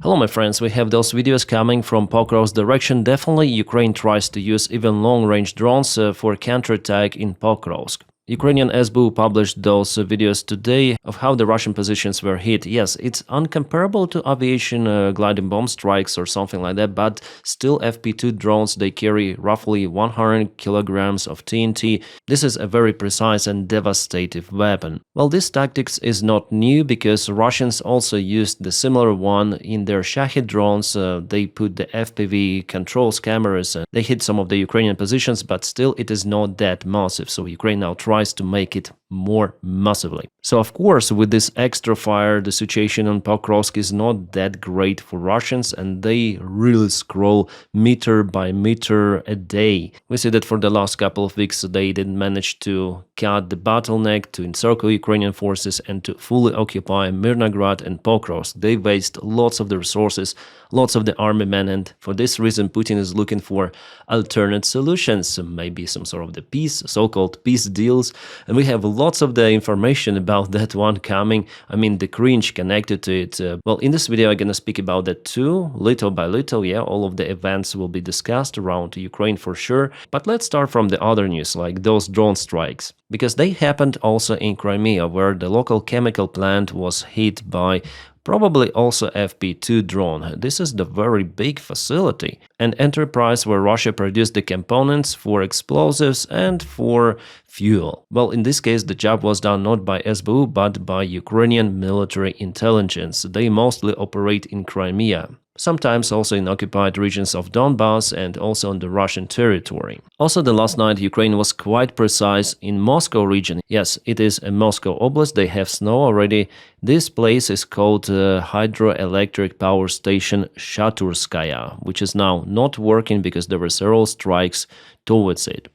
Hello my friends, we have those videos coming from Pokrov's direction. Definitely Ukraine tries to use even long-range drones for counterattack in Pokrovsk. Ukrainian SBU published those videos today of how the Russian positions were hit. Yes, it's uncomparable to aviation gliding bomb strikes or something like that, but still FP2 drones, they carry roughly 100 kilograms of TNT. This is a very precise and devastating weapon. Well, this tactics is not new because Russians also used the similar one in their Shahed drones. They put the FPV controls cameras and they hit some of the Ukrainian positions, but still it is not that massive. So Ukraine now tries to make it more massively. So of course, with this extra fire, the situation on Pokrovsk is not that great for Russians, and they really scroll meter by meter a day. We see that for the last couple of weeks they didn't manage to cut the bottleneck, to encircle Ukrainian forces and to fully occupy Mirnograd and Pokrovsk. They waste lots of the resources, lots of the army men, and for this reason Putin is looking for alternate solutions, maybe some sort of the peace, so-called peace deals. And we have lots of the information about that one coming. I mean, the cringe connected to it. Well, in this video I'm gonna speak about that too, little by little. Yeah, all of the events will be discussed around Ukraine for sure. But let's start from the other news, like those drone strikes, because they happened also in Crimea, where the local chemical plant was hit by probably also FP2 drone. This is the very big facility, an enterprise where Russia produced the components for explosives and for fuel. Well, in this case the job was done not by SBU but by Ukrainian military intelligence. They mostly operate in Crimea, sometimes also in occupied regions of Donbass and also on the Russian territory. Also, the last night Ukraine was quite precise in Moscow region. Yes, it is a Moscow Oblast, they have snow already. This place is called hydroelectric power station Shaturskaya, which is now not working because there were several strikes towards it.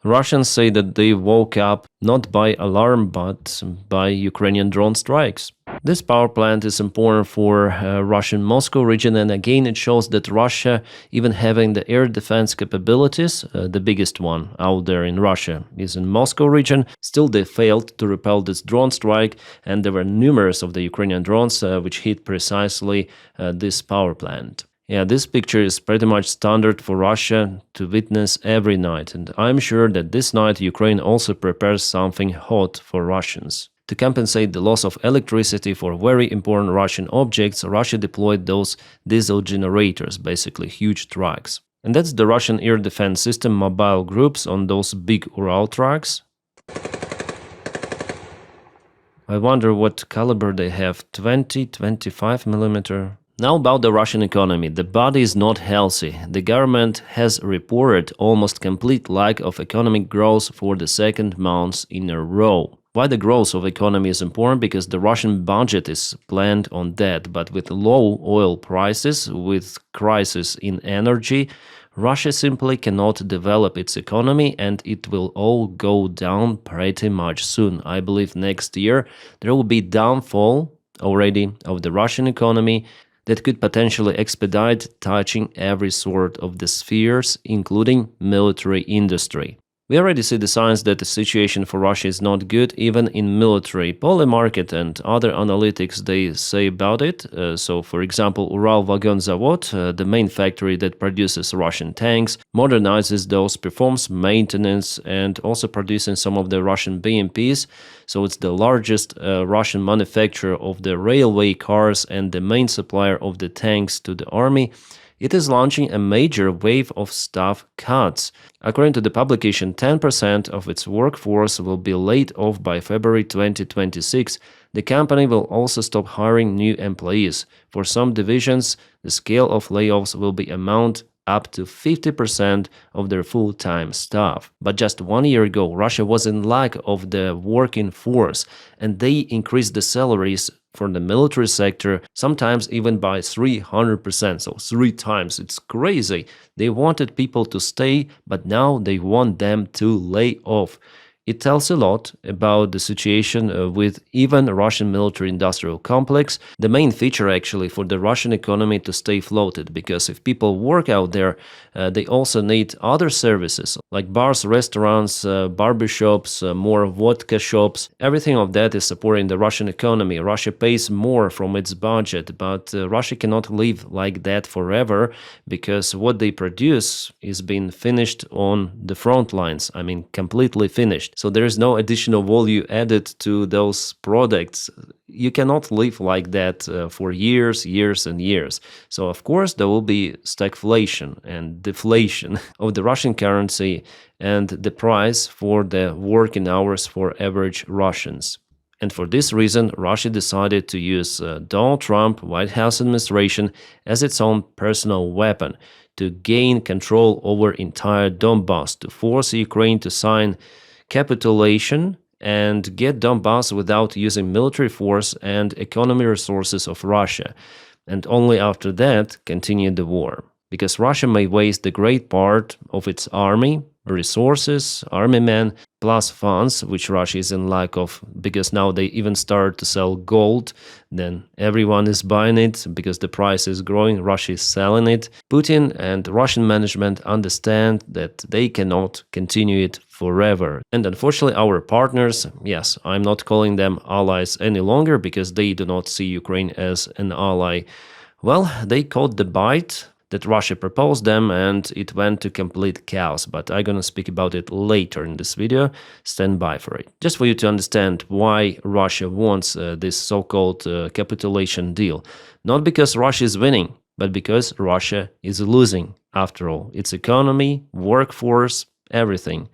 Russians say that they woke up not by alarm but by Ukrainian drone strikes. This power plant is important for Russian Moscow region, and again it shows that Russia, even having the air defense capabilities, the biggest one out there in Russia is in Moscow region, still they failed to repel this drone strike, and there were numerous of the Ukrainian drones which hit precisely this power plant. Yeah, this picture is pretty much standard for Russia to witness every night, and I'm sure that this night Ukraine also prepares something hot for Russians. To compensate the loss of electricity for very important Russian objects, Russia deployed those diesel generators, basically huge trucks. And that's the Russian air defense system mobile groups on those big Ural trucks. I wonder what caliber they have, 20, 25 millimeter. Now about the Russian economy. The body is not healthy. The government has reported almost complete lack of economic growth for the second month in a row. Why the growth of economy is important? Because the Russian budget is planned on that, but with low oil prices, with crisis in energy, Russia simply cannot develop its economy, and it will all go down pretty much soon. I believe next year there will be downfall already of the Russian economy that could potentially expedite touching every sort of the spheres, including military industry. We already see the signs that the situation for Russia is not good, even in military. Polymarket and other analytics, they say about it. So, for example, Ural Vagon Zavod, the main factory that produces Russian tanks, modernizes those, performs maintenance, and also producing some of the Russian BMPs. So it's the largest Russian manufacturer of the railway cars and the main supplier of the tanks to the army. It is launching a major wave of staff cuts. According to the publication, 10% of its workforce will be laid off by February 2026. The company will also stop hiring new employees. For some divisions, the scale of layoffs will be amount up to 50% of their full-time staff. But just 1 year ago, Russia was in lack of the working force, and they increased the salaries for the military sector, sometimes even by 300%, so 3 times. It's crazy. They wanted people to stay, but now they want them to lay off. It tells a lot about the situation with even Russian military-industrial complex, the main feature actually for the Russian economy to stay floated, because if people work out there, they also need other services like bars, restaurants, barbershops, more vodka shops. Everything of that is supporting the Russian economy. Russia pays more from its budget, but Russia cannot live like that forever, because what they produce is being finished on the front lines. I mean, completely finished. So there is no additional value added to those products. You cannot live like that for years, years and years. So of course there will be stagflation and deflation of the Russian currency and the price for the working hours for average Russians. And for this reason, Russia decided to use Donald Trump White House administration as its own personal weapon to gain control over entire Donbass, to force Ukraine to sign capitulation and get Donbass without using military force and economy resources of Russia, and only after that continue the war. Because Russia may waste a great part of its army, resources, army men, plus funds, which Russia is in lack of, because now they even start to sell gold, then everyone is buying it because the price is growing, Russia is selling it. Putin and Russian management understand that they cannot continue it forever. And unfortunately our partners, yes, I'm not calling them allies any longer because they do not see Ukraine as an ally. Well, they caught the bite that Russia proposed them, and it went to complete chaos, but I'm gonna speak about it later in this video. Stand by for it. Just for you to understand why Russia wants this so-called capitulation deal. Not because Russia is winning, but because Russia is losing, after all. Its economy, workforce, everything.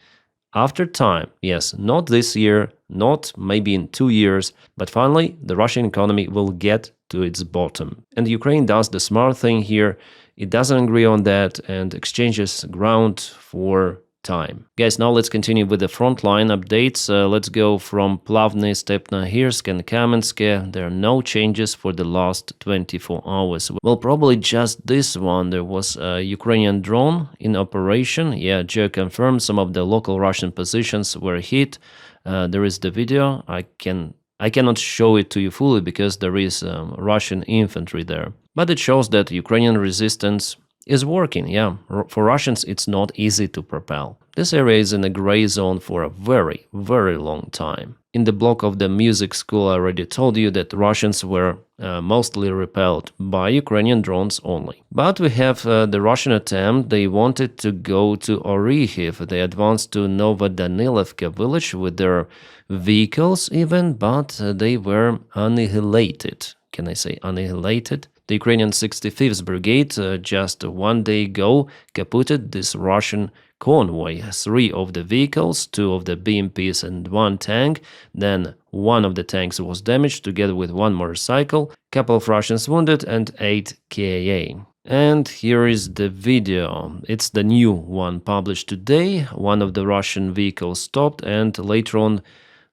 After time, yes, not this year, not maybe in 2 years, but finally the Russian economy will get to its bottom. And Ukraine does the smart thing here. It doesn't agree on that and exchanges ground for time. Guys, now let's continue with the frontline updates. Let's go from Plavny, Stepnohirsk and Kamensk. There are no changes for the last 24 hours. Well, probably just this one. There was a Ukrainian drone in operation. Yeah, Joe confirmed some of the local Russian positions were hit. There is the video. I cannot show it to you fully because there is Russian infantry there. But it shows that Ukrainian resistance is working, yeah. For Russians, it's not easy to propel. This area is in a gray zone for a very, very long time. In the block of the music school, I already told you that Russians were mostly repelled by Ukrainian drones only. But we have the Russian attempt. They wanted to go to Orikhiv. They advanced to Novodanilivka village with their vehicles even, but they were annihilated. Can I say annihilated? The Ukrainian 65th Brigade just 1 day ago capoted this Russian convoy. 3 of the vehicles, 2 of the BMPs and 1 tank. Then 1 of the tanks was damaged together with 1 motorcycle, couple of Russians wounded and 8 KIA. And here is the video. It's the new one published today. 1 of the Russian vehicles stopped and later on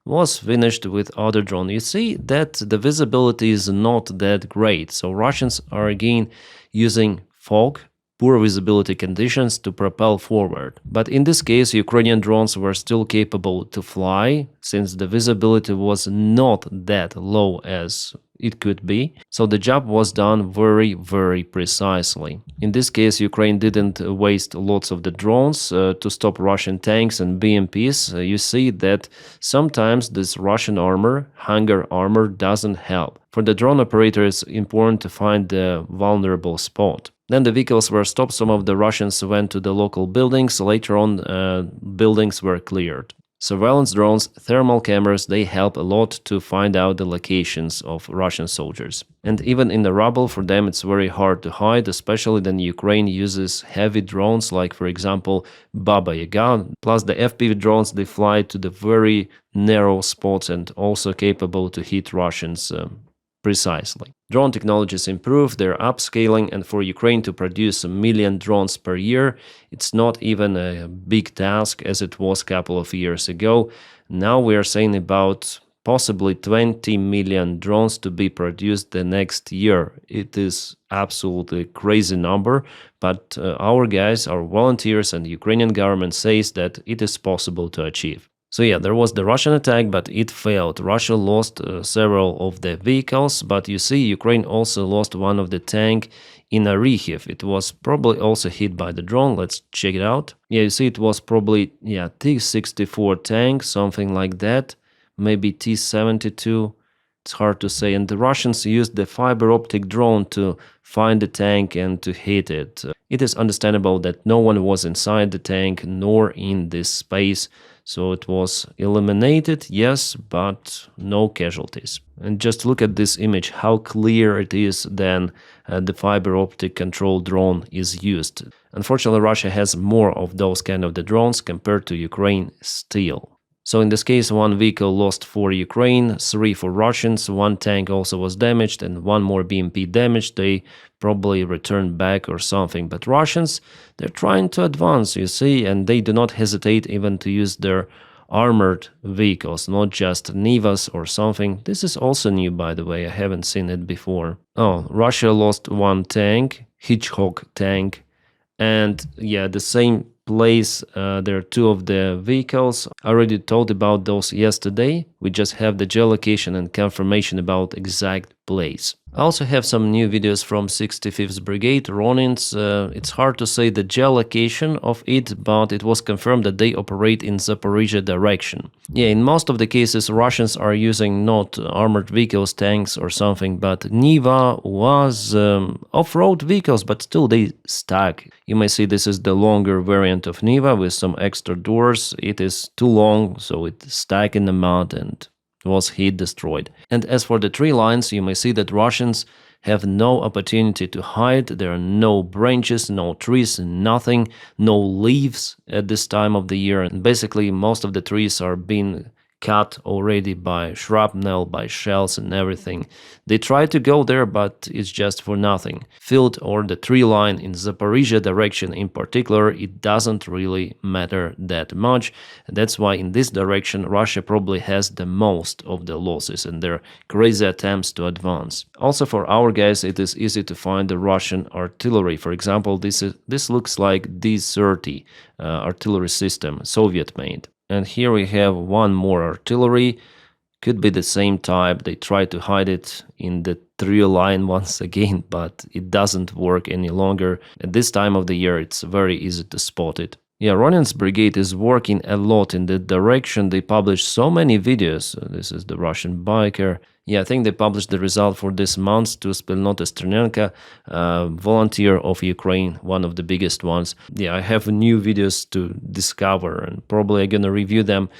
was finished with other drone. You see that the visibility is not that great, so Russians are again using fog, poor visibility conditions to propel forward. But in this case, Ukrainian drones were still capable to fly, since the visibility was not that low as it could be. So the job was done very, very precisely. In this case, Ukraine didn't waste lots of the drones to stop Russian tanks and BMPs. You see that sometimes this Russian armor, hangar armor, doesn't help. For the drone operator, it's important to find the vulnerable spot. Then the vehicles were stopped. Some of the Russians went to the local buildings. Later on, buildings were cleared. Surveillance drones, thermal cameras, they help a lot to find out the locations of Russian soldiers. And even in the rubble, for them it's very hard to hide, especially when Ukraine uses heavy drones like, for example, Baba Yaga. Plus the FPV drones, they fly to the very narrow spots and also capable to hit Russians precisely. Drone technologies improve, they're upscaling, and for Ukraine to produce 1 million drones per year, it's not even a big task as it was a couple of years ago. Now we are saying about possibly 20 million drones to be produced the next year. It is absolutely crazy number, but our guys, our volunteers and the Ukrainian government says that it is possible to achieve. So yeah, there was the Russian attack, but it failed. Russia lost several of the vehicles, but you see, Ukraine also lost one of the tank in Arikhiv. It was probably also hit by the drone. Let's check it out. Yeah, you see, it was probably, yeah, T-64 tank, something like that. Maybe T-72. It's hard to say. And the Russians used the fiber optic drone to find the tank and to hit it. It is understandable that no one was inside the tank nor in this space. So it was eliminated, yes, but no casualties. And just look at this image, how clear it is then the fiber optic control drone is used. Unfortunately, Russia has more of those kind of the drones compared to Ukraine still. So in this case, one vehicle lost for Ukraine, 3 for Russians, one tank also was damaged, and one more BMP damaged. They probably returned back or something. But Russians, they're trying to advance, you see, and they do not hesitate even to use their armored vehicles, not just Nivas or something. This is also new, by the way, I haven't seen it before. Oh, Russia lost one tank, Hitchcock tank, and yeah, the same place, there are 2 of the vehicles. I already told about those yesterday. We just have the geolocation and confirmation about exact place. I also have some new videos from 65th Brigade, Ruzzians. It's hard to say the geolocation of it, but it was confirmed that they operate in Zaporizhia direction. Yeah, in most of the cases, Russians are using not armored vehicles, tanks or something, but Niva was off-road vehicles, but still they stuck. You may see this is the longer variant of Niva with some extra doors. It is too long, so it stuck in the mud and was heat destroyed. And as for the tree lines, you may see that Russians have no opportunity to hide. There are no branches, no trees, nothing, no leaves at this time of the year. And basically most of the trees are being cut already by shrapnel, by shells and everything. They try to go there, but it's just for nothing. Field or the tree line in Zaporizhia direction in particular, it doesn't really matter that much. And that's why in this direction Russia probably has the most of the losses and their crazy attempts to advance. Also for our guys, it is easy to find the Russian artillery. For example, this looks like D-30 artillery system, Soviet made. And here we have one more artillery, could be the same type. They try to hide it in the tree line once again, but it doesn't work any longer. At this time of the year, it's very easy to spot it. Yeah, Ruzzians brigade is working a lot in that direction. They published so many videos. This is the Russian biker. Yeah, I think they published the result for this month to Spilnota Strenenka, volunteer of Ukraine, one of the biggest ones. Yeah, I have new videos to discover and probably I'm gonna review them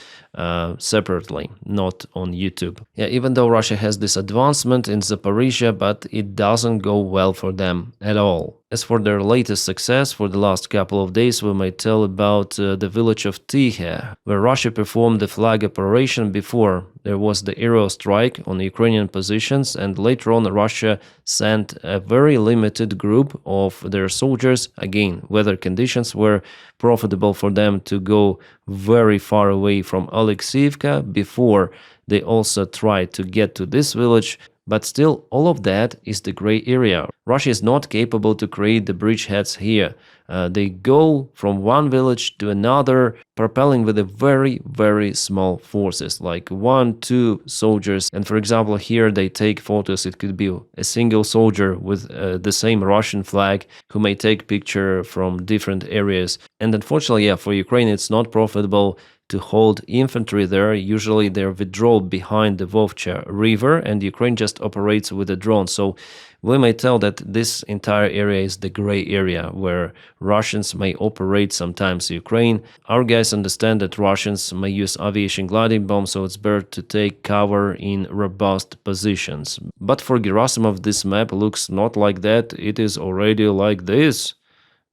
separately, not on YouTube. Yeah, even though Russia has this advancement in Zaporizhia, but it doesn't go well for them at all. As for their latest success, for the last couple of days, we might tell about the village of Tihe, where Russia performed the flag operation before. There was the aerial strike on Ukrainian positions, and later on Russia sent a very limited group of their soldiers. Again, weather conditions were profitable for them to go very far away from Alexeyevka before they also tried to get to this village. But still, all of that is the gray area. Russia is not capable to create the bridgeheads here. They go from one village to another, propelling with a very, very small forces, like 1-2 soldiers. And for example, here they take photos. It could be a single soldier with the same Russian flag who may take picture from different areas. And unfortunately, yeah, for Ukraine, it's not profitable to hold infantry there. Usually they're withdrawn behind the Vovcha river and Ukraine just operates with a drone. So we may tell that this entire area is the gray area where Russians may operate sometimes Ukraine. Our guys understand that Russians may use aviation gliding bombs, so it's better to take cover in robust positions. But for Gerasimov, this map looks not like that. It is already like this,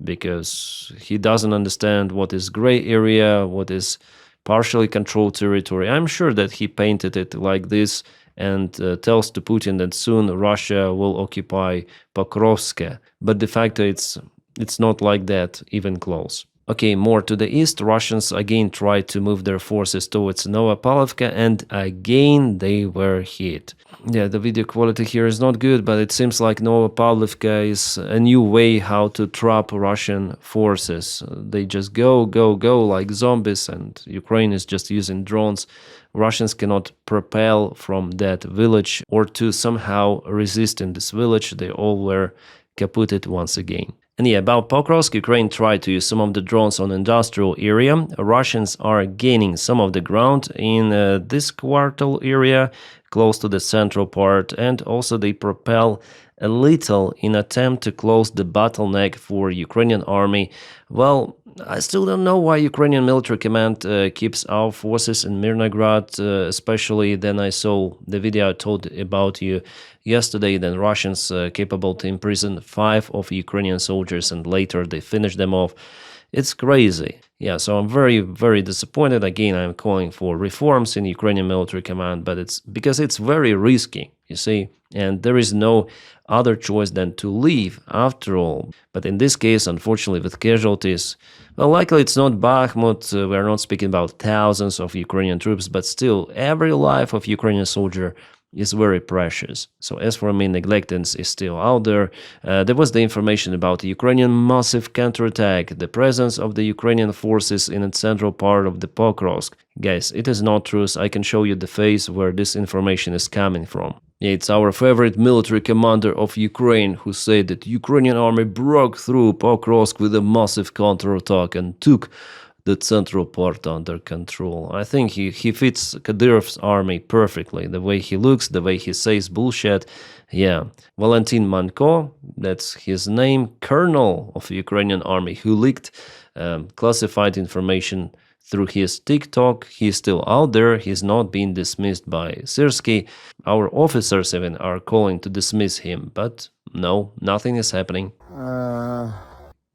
because he doesn't understand what is gray area, what is partially controlled territory. I'm sure that he painted it like this and tells to Putin that soon Russia will occupy Pokrovsk. But de facto it's not like that, even close. Okay, more to the east, Russians again tried to move their forces towards Novopavlovka, and again they were hit. Yeah, the video quality here is not good, but it seems like Novopavlovka is a new way how to trap Russian forces. They just go, go, go like zombies, and Ukraine is just using drones. Russians cannot propel from that village or to somehow resist in this village. They all were kaputted once again. And yeah, about Pokrovsk, Ukraine tried to use some of the drones on industrial area. Russians are gaining some of the ground in this quartal area, close to the central part, and also they propel a little in attempt to close the bottleneck for Ukrainian army. Well, I still don't know why Ukrainian military command keeps our forces in Mirnograd, especially then I saw the video I told about you yesterday, then Russians capable to imprison 5 of Ukrainian soldiers and later they finish them off. It's crazy. Yeah, so I'm very, very disappointed. Again, I'm calling for reforms in Ukrainian military command, but it's because it's very risky, you see, and there is no other choice than to leave after all. But in this case, unfortunately, with casualties, well, likely it's not Bakhmut. We're not speaking about thousands of Ukrainian troops, but still, every life of Ukrainian soldier is very precious. So as for me, neglectance is still out there. There was the information about the Ukrainian massive counterattack, the presence of the Ukrainian forces in the central part of the Pokrovsk. Guys, it is not true. I can show you the face where this information is coming from. Yeah, it's our favorite military commander of Ukraine who said that Ukrainian army broke through Pokrovsk with a massive counterattack and took the central part under control. I think he fits Kadyrov's army perfectly. The way he looks, the way he says bullshit. Yeah. Valentin Manko, that's his name, colonel of the Ukrainian army, who leaked classified information through his TikTok. He's still out there. He's not being dismissed by Syrskyi. Our officers even are calling to dismiss him, but no, nothing is happening.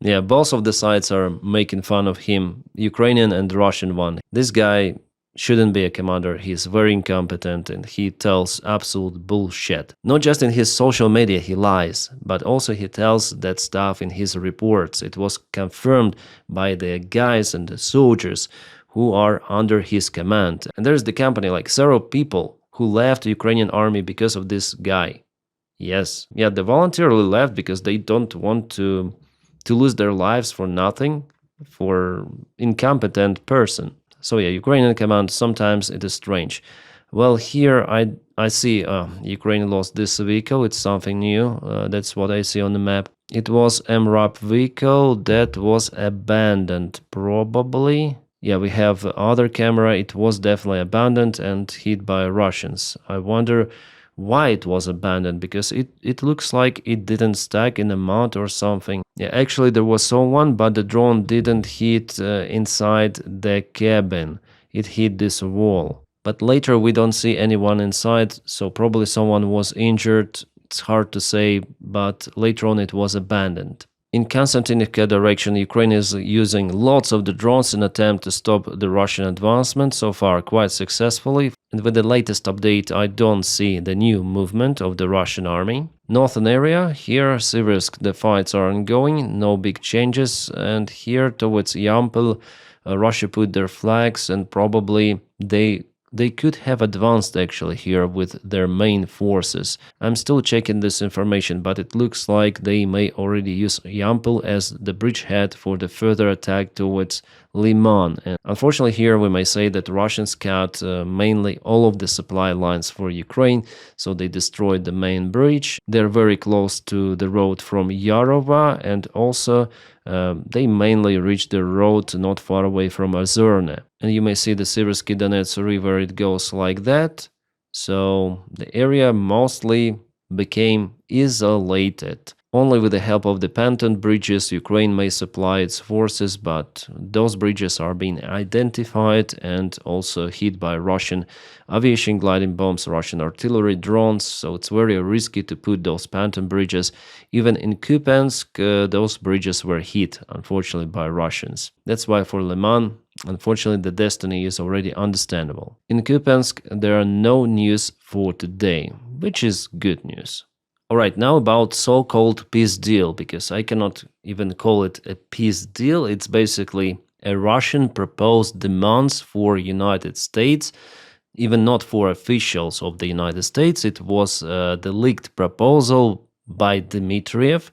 Yeah, both of the sides are making fun of him, Ukrainian and Russian one. This guy shouldn't be a commander, he's very incompetent and he tells absolute bullshit. Not just in his social media he lies, but also he tells that stuff in his reports. It was confirmed by the guys and the soldiers who are under his command. And there's the company, like several people who left the Ukrainian army because of this guy. Yes, yeah, they voluntarily left because they don't want to lose their lives for nothing, for incompetent person. So yeah, Ukrainian command, sometimes it is strange. Well, here I see Ukraine lost this vehicle. It's something new. That's what I see on the map. It was MRAP vehicle that was abandoned, probably. Yeah, we have other camera. It was definitely abandoned and hit by Russians. I wonder why it was abandoned, because it looks like it didn't stack in a mount or something. Yeah, actually there was someone, but the drone didn't hit inside the cabin. It hit this wall. But later we don't see anyone inside, so probably someone was injured. It's hard to say, but later on it was abandoned. In Konstantinivka direction, Ukraine is using lots of the drones in attempt to stop the Russian advancement, so far quite successfully. And with the latest update, I don't see the new movement of the Russian army. Northern area, here Siversk, the fights are ongoing, no big changes. And here towards Yampol, Russia put their flags and probably they could have advanced actually here with their main forces. I'm still checking this information, but it looks like they may already use Yampol as the bridgehead for the further attack towards Liman. And unfortunately here we may say that Russians cut mainly all of the supply lines for Ukraine, so they destroyed the main bridge. They're very close to the road from Yarova, and also they mainly reached the road not far away from Ozerne. And you may see the Siversky Donets river, it goes like that. So the area mostly became isolated. Only with the help of the Panton bridges, Ukraine may supply its forces, but those bridges are being identified and also hit by Russian aviation gliding bombs, Russian artillery drones, so it's very risky to put those Panton bridges. Even in Kupiansk, those bridges were hit, unfortunately, by Russians. That's why for Liman, unfortunately, the destiny is already understandable. In Kupiansk, there are no news for today, which is good news. Alright, now about so-called peace deal, because I cannot even call it a peace deal. It's basically a Russian proposed demands for United States, even not for officials of the United States. It was the leaked proposal by Dmitriev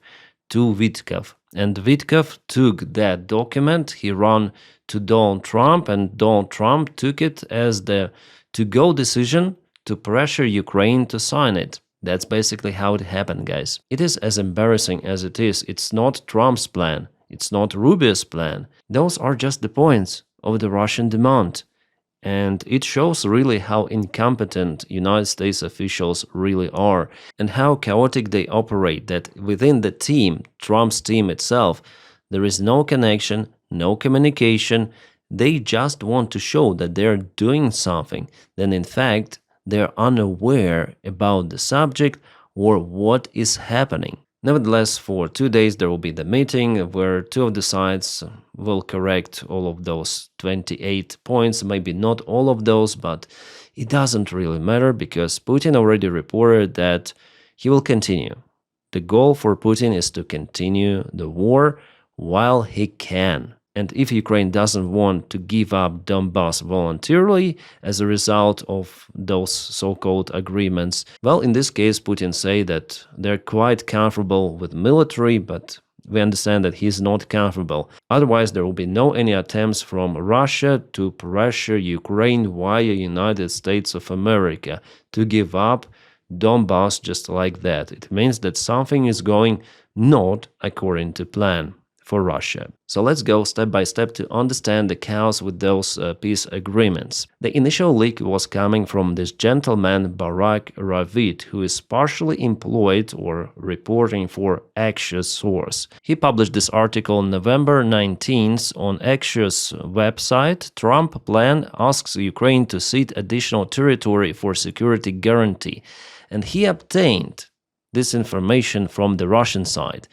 to Vitkov. And Vitkov took that document, he ran to Donald Trump, and Donald Trump took it as the to-go decision to pressure Ukraine to sign it. That's basically how it happened, guys. It is as embarrassing as it is. It's not Trump's plan. It's not Rubio's plan. Those are just the points of the Russian demand. And it shows really how incompetent United States officials really are and how chaotic they operate, that within the team, Trump's team itself, there is no connection, no communication. They just want to show that they're doing something, then in fact, they're unaware about the subject or what is happening. Nevertheless, for 2 days there will be the meeting where two of the sides will correct all of those 28 points, maybe not all of those, but it doesn't really matter because Putin already reported that he will continue. The goal for Putin is to continue the war while he can. And if Ukraine doesn't want to give up Donbass voluntarily as a result of those so-called agreements, well, in this case, Putin say that they're quite comfortable with military, but we understand that he's not comfortable. Otherwise, there will be no any attempts from Russia to pressure Ukraine via United States of America to give up Donbass just like that. It means that something is going not according to plan for Russia. So let's go step by step to understand the chaos with those peace agreements. The initial leak was coming from this gentleman Barak Ravid, who is partially employed or reporting for Axios source. He published this article on November 19th on Axios website. Trump plan asks Ukraine to cede additional territory for security guarantee. And he obtained this information from the Russian side.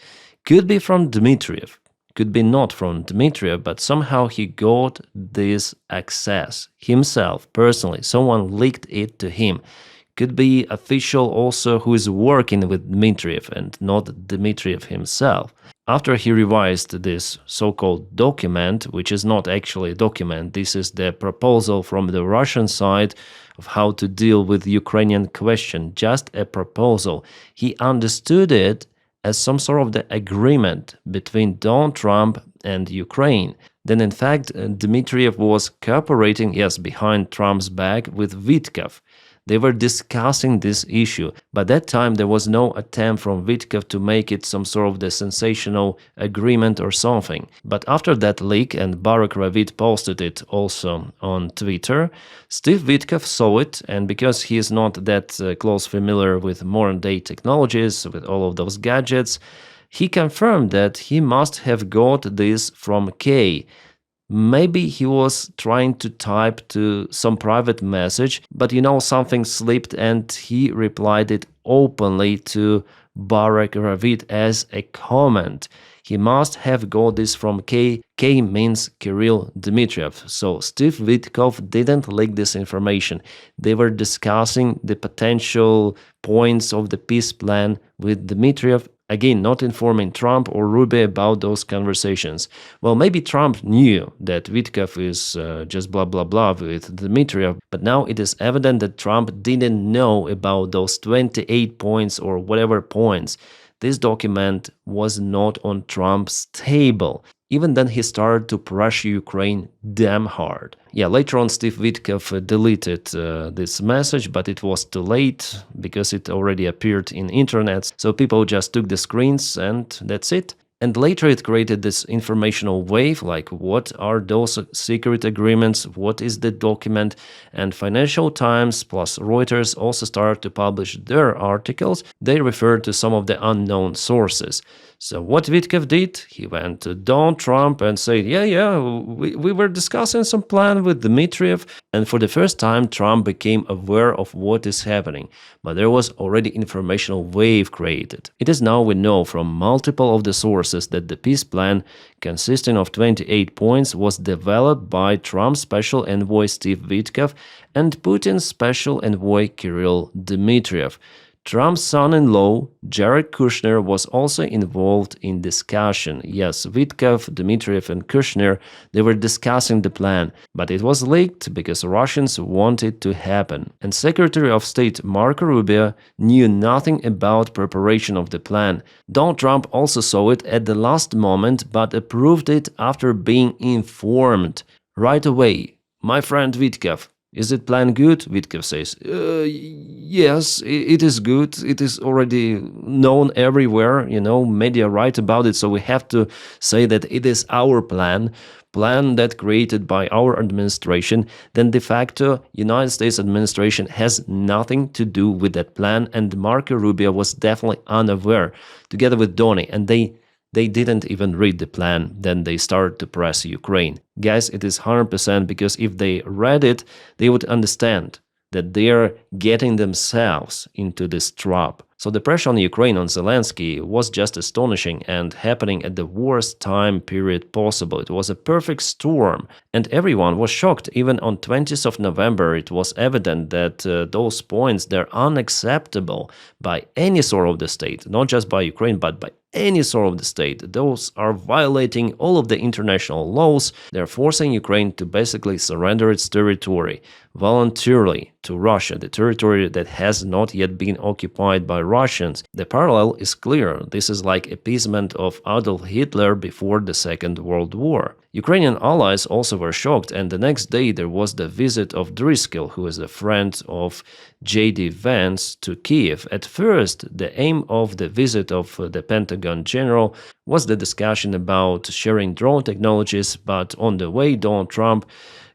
Could be from Dmitriev. Could be not from Dmitriev, but somehow he got this access himself, personally. Someone leaked it to him. Could be official also who is working with Dmitriev and not Dmitriev himself. After he revised this so-called document, which is not actually a document, this is the proposal from the Russian side of how to deal with the Ukrainian question, just a proposal. He understood it as some sort of the agreement between Donald Trump and Ukraine. Then in fact, Dmitriev was cooperating, yes, behind Trump's back with Vitkov. They were discussing this issue. By that time, there was no attempt from Vitkov to make it some sort of the sensational agreement or something. But after that leak, and Barak Ravid posted it also on Twitter, Steve Vitkov saw it, and because he is not that close familiar with modern-day technologies, with all of those gadgets, he confirmed that he must have got this from Kay. Maybe he was trying to type to some private message, but something slipped and he replied it openly to Barak Ravid as a comment. He must have got this from K. K means Kirill Dmitriev. So Steve Vitkov didn't leak this information. They were discussing the potential points of the peace plan with Dmitriev. Again, not informing Trump or Rubio about those conversations. Well, maybe Trump knew that Vitkov is just blah blah blah with Dmitriev, but now it is evident that Trump didn't know about those 28 points or whatever points. This document was not on Trump's table. Even then, he started to pressure Ukraine damn hard. Yeah, later on, Steve Vitkov deleted this message, but it was too late because it already appeared in internet. So people just took the screens and that's it. And later it created this informational wave, like what are those secret agreements, what is the document, and Financial Times plus Reuters also started to publish their articles. They referred to some of the unknown sources. So what Vitkov did, he went to Donald Trump and said, we were discussing some plan with Dmitriev, and for the first time Trump became aware of what is happening. But there was already informational wave created. It is now we know from multiple of the sources that the peace plan, consisting of 28 points, was developed by Trump's special envoy Steve Vitkov and Putin's special envoy Kirill Dmitriev. Trump's son-in-law, Jared Kushner, was also involved in discussion. Yes, Witkoff, Dmitriev and Kushner, they were discussing the plan, but it was leaked because Russians wanted it to happen. And Secretary of State Marco Rubio knew nothing about preparation of the plan. Donald Trump also saw it at the last moment, but approved it after being informed right away. My friend Witkoff, is it plan good? Witkoff says, yes, it is good. It is already known everywhere, media write about it, so we have to say that it is our plan that created by our administration. Then de facto, United States administration has nothing to do with that plan, and Marco Rubio was definitely unaware, together with Donny, and they didn't even read the plan. Then they started to press Ukraine. Guys, it is 100% because if they read it, they would understand that they are getting themselves into this trap. So the pressure on Ukraine, on Zelensky, was just astonishing and happening at the worst time period possible. It was a perfect storm, and everyone was shocked. Even on 20th of November, it was evident that those points, they're unacceptable by any sort of the state, not just by Ukraine, but by any sort of the state. Those are violating all of the international laws. They're forcing Ukraine to basically surrender its territory voluntarily to Russia, the territory that has not yet been occupied by Russians. The parallel is clear. This is like appeasement of Adolf Hitler before the Second World War. Ukrainian allies also were shocked, and the next day there was the visit of Driscoll, who is a friend of J.D. Vance, to Kiev. At first, the aim of the visit of the Pentagon general was the discussion about sharing drone technologies, but on the way, Donald Trump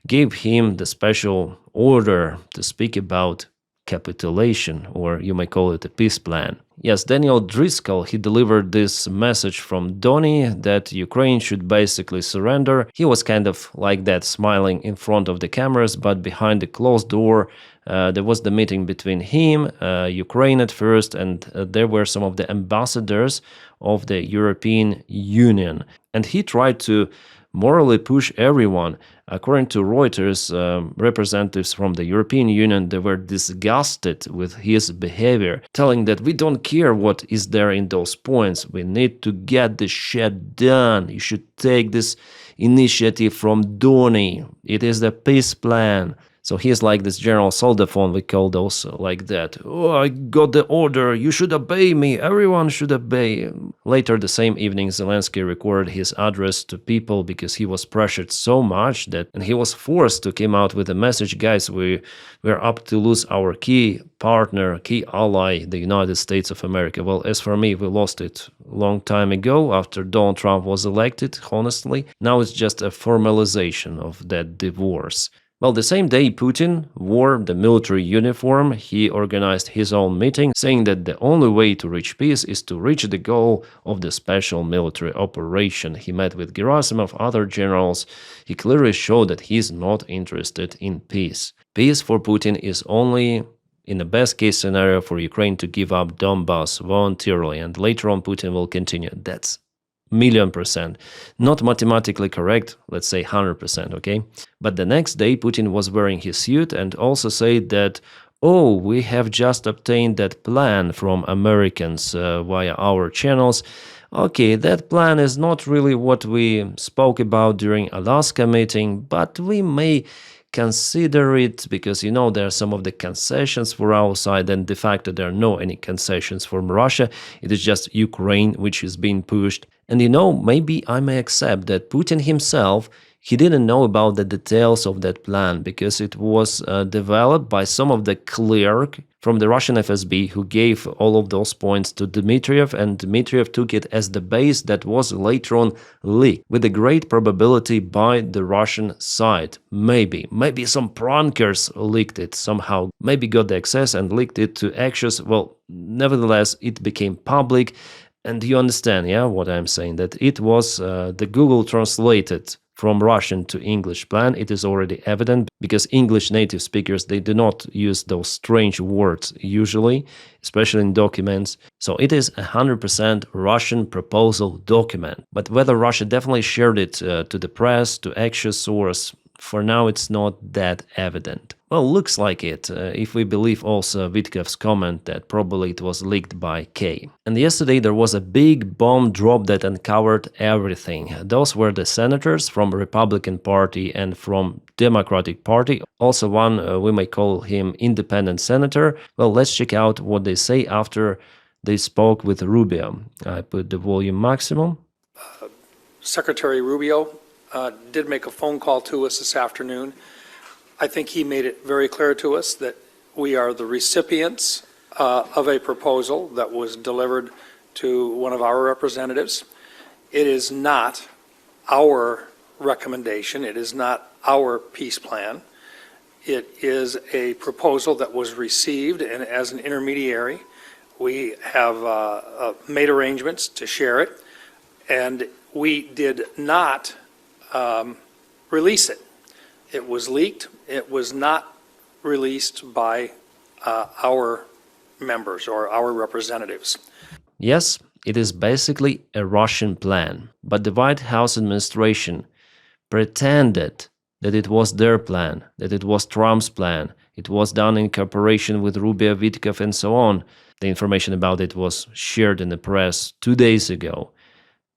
gave him the special order to speak about capitulation, or you may call it a peace plan. Yes, Daniel Driscoll, he delivered this message from Donny that Ukraine should basically surrender. He was kind of like that, smiling in front of the cameras, but behind the closed door, there was the meeting between him, Ukraine at first, and there were some of the ambassadors of the European Union. And he tried to morally push everyone. According to Reuters, representatives from the European Union, they were disgusted with his behavior, telling that we don't care what is there in those points. We need to get this shit done. You should take this initiative from Donny. It is the peace plan. So he's like this General Soldaphone, we call those like that. Oh, I got the order, you should obey me, everyone should obey. Later the same evening, Zelensky recorded his address to people because he was pressured so much that and he was forced to come out with a message, guys, we're up to lose our key partner, key ally, the United States of America. Well, as for me, we lost it a long time ago after Donald Trump was elected, honestly. Now it's just a formalization of that divorce. Well, the same day Putin wore the military uniform, he organized his own meeting, saying that the only way to reach peace is to reach the goal of the special military operation. He met with Gerasimov, other generals. He clearly showed that he is not interested in peace. Peace for Putin is only in the best case scenario for Ukraine to give up Donbass voluntarily, and later on Putin will continue. That's $1,000,000%. Not mathematically correct, let's say 100%, okay? But the next day, Putin was wearing his suit and also said that, oh, we have just obtained that plan from Americans via our channels. Okay, that plan is not really what we spoke about during Alaska meeting, but we may consider it because, there are some of the concessions for our side, and de facto there are no any concessions from Russia. It is just Ukraine which is being pushed. And maybe I may accept that Putin himself, he didn't know about the details of that plan because it was developed by some of the clerk from the Russian FSB who gave all of those points to Dmitriev, and Dmitriev took it as the base that was later on leaked with a great probability by the Russian side. Maybe some prankers leaked it somehow, maybe got the access and leaked it to Axios. Well, nevertheless, it became public. And you understand, yeah, what I'm saying, that it was the Google translated from Russian to English plan. It is already evident because English native speakers, they do not use those strange words usually, especially in documents. So it is 100% Russian proposal document. But whether Russia definitely shared it to the press, to Axios source, for now it's not that evident. Well, looks like it, if we believe also Witkov's comment that probably it was leaked by K. And yesterday there was a big bomb drop that uncovered everything. Those were the senators from Republican Party and from Democratic Party. Also one, we may call him independent senator. Well, let's check out what they say after they spoke with Rubio. I put the volume maximum. Secretary Rubio did make a phone call to us this afternoon. I think he made it very clear to us that we are the recipients of a proposal that was delivered to one of our representatives. It is not our recommendation. It is not our peace plan. It is a proposal that was received, and as an intermediary, we have made arrangements to share it, and we did not release it. It was leaked. It was not released by our members or our representatives. Yes, it is basically a Russian plan, but the White House administration pretended that it was their plan, that it was Trump's plan. It was done in cooperation with Rubio, Witkov, and so on. The information about it was shared in the press 2 days ago.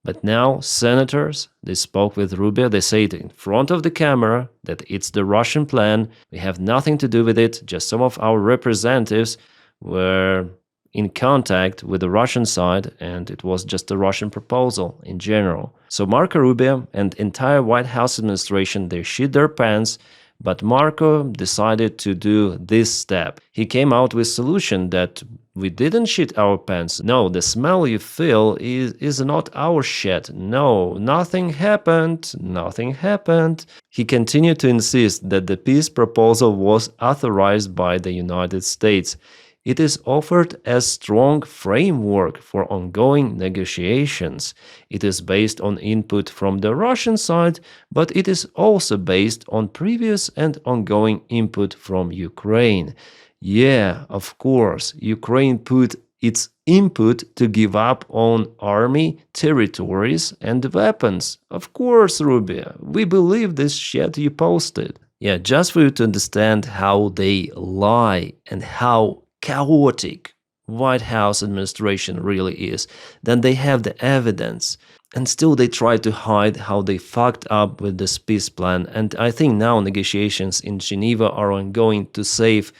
But now senators, they spoke with Rubio, they said in front of the camera that it's the Russian plan, we have nothing to do with it, just some of our representatives were in contact with the Russian side and it was just a Russian proposal in general. So Marco Rubio and entire White House administration, they shit their pants, but Marco decided to do this step. He came out with a solution that we didn't shit our pants. No, the smell you feel is not our shit. No, nothing happened. Nothing happened. He continued to insist that the peace proposal was authorized by the United States. It is offered as strong framework for ongoing negotiations. It is based on input from the Russian side, but it is also based on previous and ongoing input from Ukraine. Yeah, of course, Ukraine put its input to give up on army, territories and weapons. Of course, Rubio, we believe this shit you posted. Yeah, just for you to understand how they lie and how chaotic White House administration really is. Then they have the evidence and still they try to hide how they fucked up with this peace plan. And I think now negotiations in Geneva are ongoing to save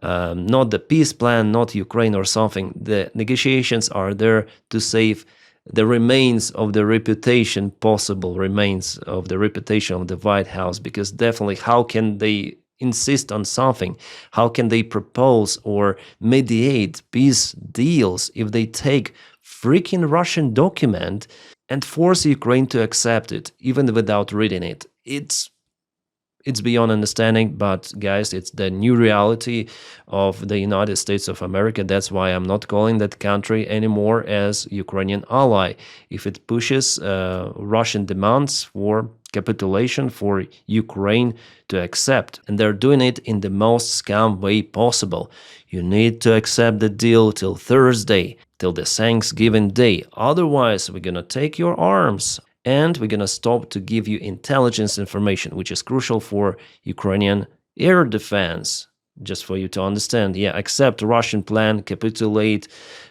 not the peace plan, not Ukraine or something. The negotiations are there to save the remains of the reputation, possible remains of the reputation of the White House, because definitely how can they insist on something? How can they propose or mediate peace deals if they take freaking Russian document and force Ukraine to accept it, even without reading it? It's beyond understanding, but guys, it's the new reality of the United States of America. That's why I'm not calling that country anymore as Ukrainian ally. If it pushes Russian demands for capitulation for Ukraine to accept, and they're doing it in the most scam way possible. You need to accept the deal till Thursday, till the Thanksgiving Day. Otherwise, we're gonna take your arms and we're gonna stop to give you intelligence information, which is crucial for Ukrainian air defense. Just for you to understand, yeah, accept Russian plan, capitulate,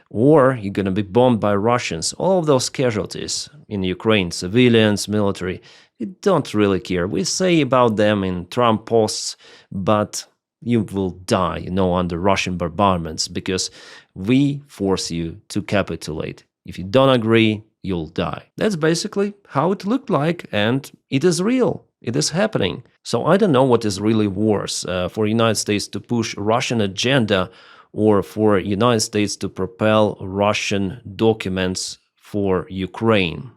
or you're gonna be bombed by Russians. All of those casualties in Ukraine, civilians, military, we don't really care. We say about them in Trump posts, but you will die, under Russian bombardments because we force you to capitulate. If you don't agree, you'll die. That's basically how it looked like, and it is real. It is happening. So I don't know what is really worse, for United States to push Russian agenda or for United States to propel Russian documents for Ukraine.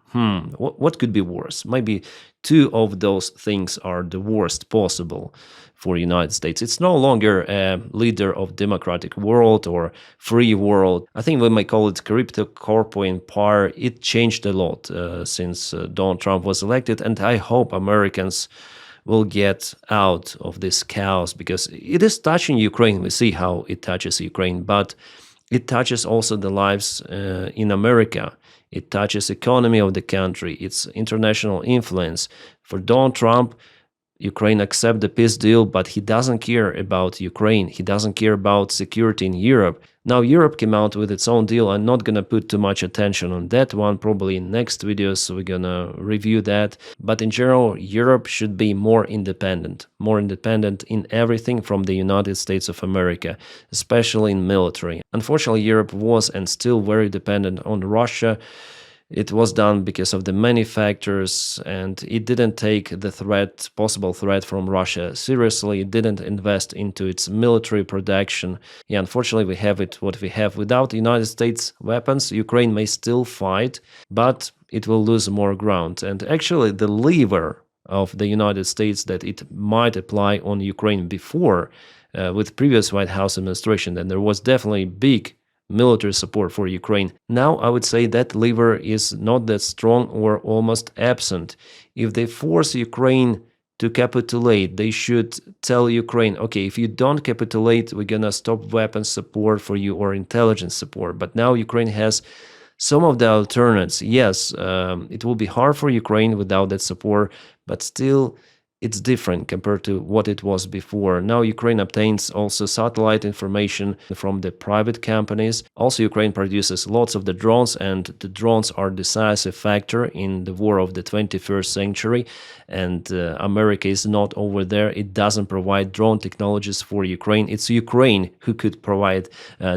What could be worse? Maybe two of those things are the worst possible for United States. It's no longer a leader of democratic world or free world. I think we may call it crypto corpo empire. It changed a lot since Donald Trump was elected, and I hope Americans will get out of this chaos because it is touching Ukraine. We see how it touches Ukraine, but it touches also the lives in America. It touches economy of the country, its international influence. For Donald Trump, Ukraine accept the peace deal, but he doesn't care about Ukraine. He doesn't care about security in Europe. Now Europe came out with its own deal. I'm not gonna put too much attention on that one. Probably in next videos we're gonna review that. But in general, Europe should be more independent in everything from the United States of America, especially in military. Unfortunately, Europe was and still very dependent on Russia. It was done because of the many factors, and it didn't take the possible threat from Russia seriously. It didn't invest into its military production. Yeah, unfortunately, we have it what we have. Without the United States weapons, Ukraine may still fight, but it will lose more ground. And actually, the lever of the United States that it might apply on Ukraine before, with previous White House administration, then there was definitely big military support for Ukraine. Now I would say that lever is not that strong or almost absent. If they force Ukraine to capitulate, they should tell Ukraine, okay, if you don't capitulate, we're gonna stop weapons support for you or intelligence support. But now Ukraine has some of the alternates. Yes, it will be hard for Ukraine without that support, but still it's different compared to what it was before. Now Ukraine obtains also satellite information from the private companies. Also, Ukraine produces lots of the drones, and the drones are a decisive factor in the war of the 21st century. And America is not over there. It doesn't provide drone technologies for Ukraine. It's Ukraine who could provide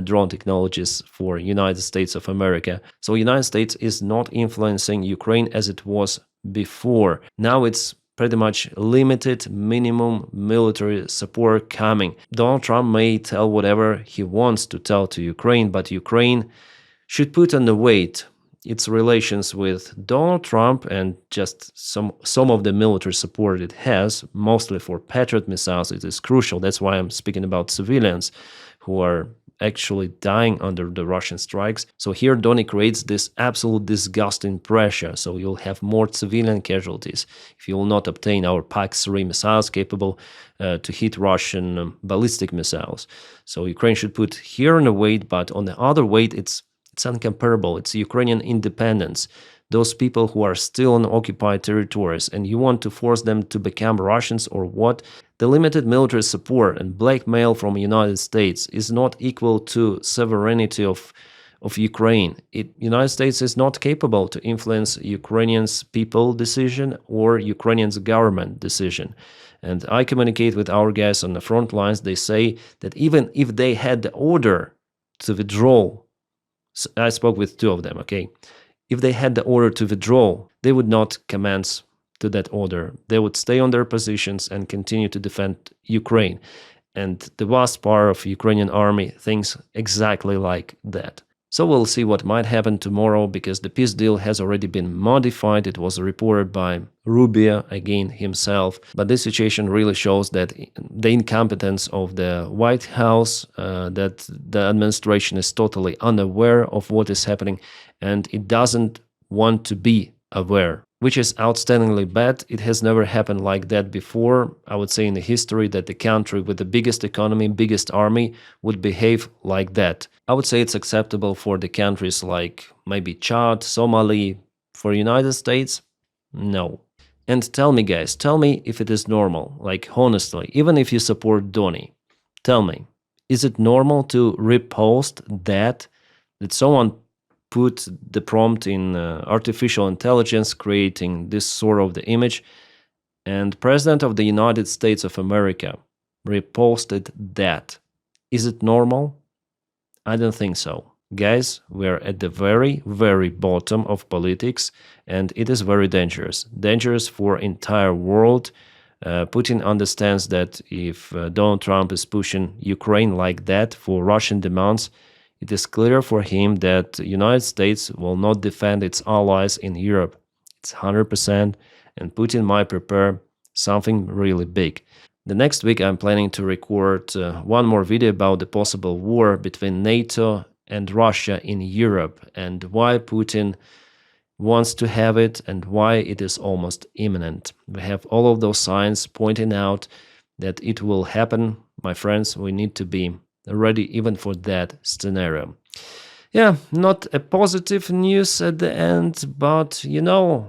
drone technologies for United States of America. So United States is not influencing Ukraine as it was before. Now it's pretty much limited minimum military support coming. Donald Trump may tell whatever he wants to tell to Ukraine, but Ukraine should put on the weight its relations with Donald Trump and just some of the military support it has, mostly for Patriot missiles. It is crucial. That's why I'm speaking about civilians who are actually dying under the Russian strikes. So here Donny creates this absolute disgusting pressure. So you'll have more civilian casualties if you will not obtain our PAC-3 missiles capable to hit Russian ballistic missiles. So Ukraine should put here on the weight, but on the other weight, it's uncomparable. It's Ukrainian independence. Those people who are still on occupied territories, and you want to force them to become Russians or what? The limited military support and blackmail from the United States is not equal to sovereignty of Ukraine. United States is not capable to influence Ukrainians' people decision or Ukrainians' government decision. And I communicate with our guys on the front lines. They say that even if they had the order to withdraw, I spoke with two of them, okay? If they had the order to withdraw, they would not commence to that order. They would stay on their positions and continue to defend Ukraine. And the vast part of Ukrainian army thinks exactly like that. So we'll see what might happen tomorrow, because the peace deal has already been modified. It was reported by Ruzzia, again himself. But this situation really shows that the incompetence of the White House, that the administration is totally unaware of what is happening, and it doesn't want to be aware, which is outstandingly bad. It has never happened like that before. I would say in the history that the country with the biggest economy, biggest army would behave like that. I would say it's acceptable for the countries like maybe Chad, Somali. For United States, no. And tell me, guys, tell me if it is normal, like honestly, even if you support Donny, tell me, is it normal to repost that someone put the prompt in artificial intelligence, creating this sort of the image, and President of the United States of America reposted that? Is it normal? I don't think so. Guys, we're at the very, very bottom of politics, and it is very dangerous. Dangerous for entire world. Putin understands that if Donald Trump is pushing Ukraine like that for Russian demands, it is clear for him that the United States will not defend its allies in Europe. It's 100%, and Putin might prepare something really big. The next week I'm planning to record one more video about the possible war between NATO and Russia in Europe, and why Putin wants to have it and why it is almost imminent. We have all of those signs pointing out that it will happen. My friends, we need to be ready even for that scenario. Yeah, not a positive news at the end, but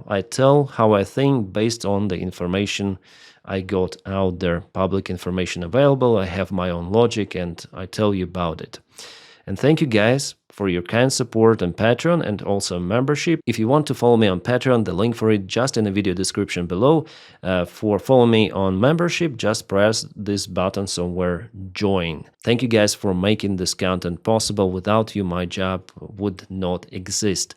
I tell how I think based on the information I got out there, public information available. I have my own logic and I tell you about it. And thank you guys for your kind support on Patreon and also membership. If you want to follow me on Patreon, the link for it just in the video description below. For follow me on membership, just press this button somewhere, join. Thank you guys for making this content possible. Without you, my job would not exist.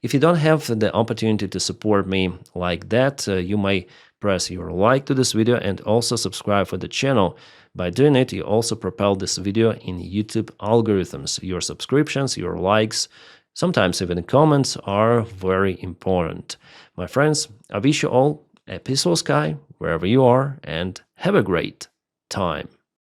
If you don't have the opportunity to support me like that, you may press your like to this video and also subscribe for the channel. By doing it, you also propel this video in YouTube algorithms. Your subscriptions, your likes, sometimes even comments are very important. My friends, I wish you all a peaceful sky wherever you are and have a great time.